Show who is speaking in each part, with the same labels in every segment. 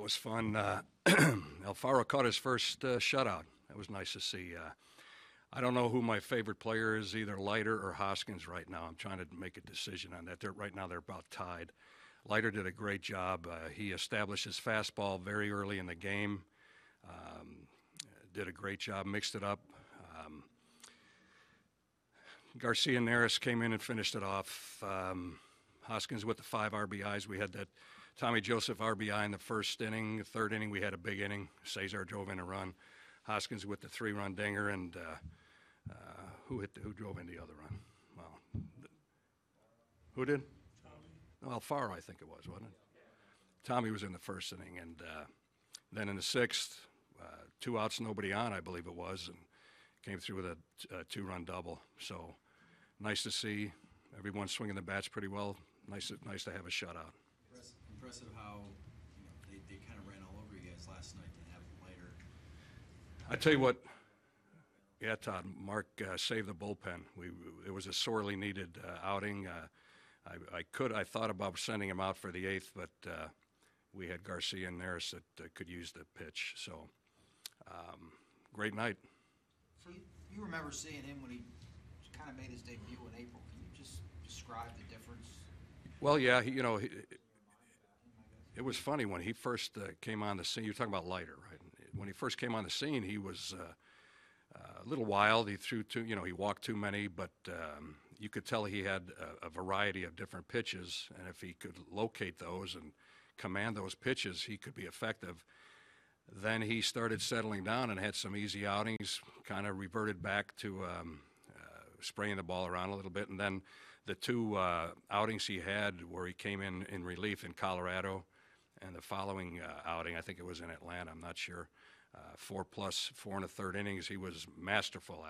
Speaker 1: was fun. Alfaro caught his first shutout. That was nice to see. I don't know who my favorite player is, either Leiter or Hoskins right now. I'm trying to make a decision on that. Right now they're about tied. Leiter did a great job. He established his fastball very early in the game. Did a great job, mixed it up. Garcia and Neris came in and finished it off. Hoskins with the 5 RBIs. We had that Tommy Joseph RBI in the first inning. The third inning, we had a big inning. Cesar drove in a run. Hoskins with the 3-run dinger, and who drove in the other run? Well, who did? Tommy. Alfaro, I think it was, wasn't it? Tommy was in the first inning, and then in the 6th, 2 outs, nobody on, I believe it was, and came through with a 2-run double. So nice to see everyone swinging the bats pretty well. Nice to have a shutout.
Speaker 2: Impressive how they kind of ran all over you guys last night to have Leiter.
Speaker 1: I tell you what, yeah, Todd, Mark saved the bullpen. It was a sorely needed outing. I thought about sending him out for the 8th, but we had Garcia and Neris that could use the pitch. So great night.
Speaker 3: So you remember seeing him when he kind of made his debut in April. Can you just describe the difference?
Speaker 1: Well, yeah, it was funny when he first came on the scene. You're talking about Leiter, right? When he first came on the scene, he was a little wild. He threw he walked too many, but you could tell he had a variety of different pitches, and if he could locate those and command those pitches, he could be effective. Then he started settling down and had some easy outings, kind of reverted back to spraying the ball around a little bit. And then the 2 outings he had where he came in relief in Colorado, and the following outing, I think it was in Atlanta, I'm not sure, 4 1/3 innings, he was masterful,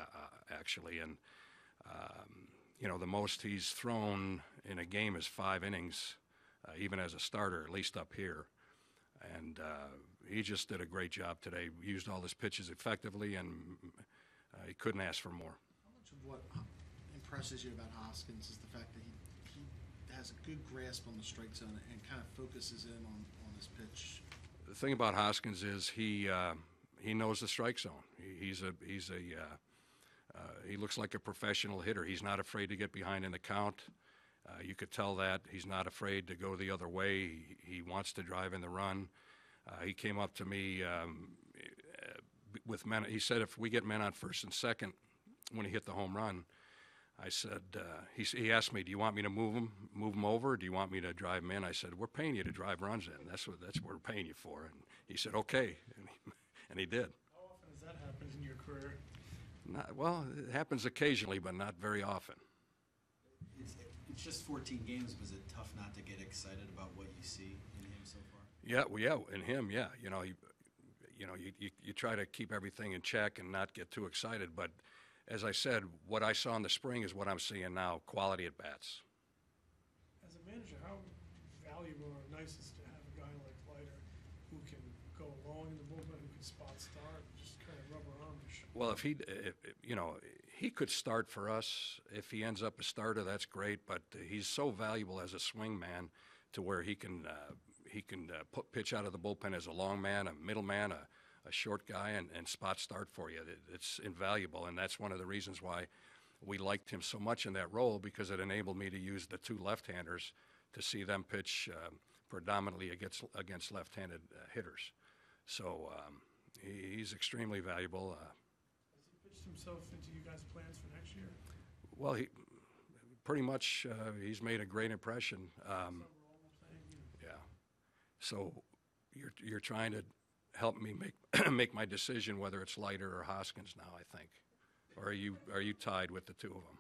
Speaker 1: actually. And, the most he's thrown in a game is 5 innings, even as a starter, at least up here. And he just did a great job today. Used all his pitches effectively, and he couldn't ask for more.
Speaker 4: How much of what impresses you about Hoskins is the fact that he has a good grasp on the strike zone and kind of focuses in on his pitch?
Speaker 1: The thing about Hoskins is he knows the strike zone. He looks like a professional hitter. He's not afraid to get behind in the count. You could tell that. He's not afraid to go the other way. He wants to drive in the run. He came up to me with men. He said, if we get men on first and second when he hit the home run, I said, he asked me, do you want me to move him over? Or do you want me to drive him in? I said, we're paying you to drive runs in. That's what we're paying you for. And he said, okay. And he did.
Speaker 5: How often has that happened in your career?
Speaker 1: Well, it happens occasionally, but not very often.
Speaker 2: It's just 14 games. Was it tough not to get excited about what you see in him so far?
Speaker 1: Yeah, well, yeah, in him, yeah. You try to keep everything in check and not get too excited. But as I said, what I saw in the spring is what I'm seeing now: quality at bats.
Speaker 5: As a manager, how valuable or nice is to have a guy like Leiter who can go long in the bullpen, who can spot start, just kind of rubber arm to show?
Speaker 1: Well, he could start for us. If he ends up a starter, that's great. But he's so valuable as a swing man to where he can pitch out of the bullpen as a long man, a middle man, a short guy, and spot start for you. It's invaluable, and that's one of the reasons why we liked him so much in that role, because it enabled me to use the 2 left-handers to see them pitch predominantly against left-handed hitters. So he's extremely valuable.
Speaker 5: Himself into you guys' plans for next year?
Speaker 1: Well, he pretty much he's made a great impression. Yeah. So you're trying to help me make my decision whether it's Leiter or Hoskins now, I think. Or are you tied with the 2 of them?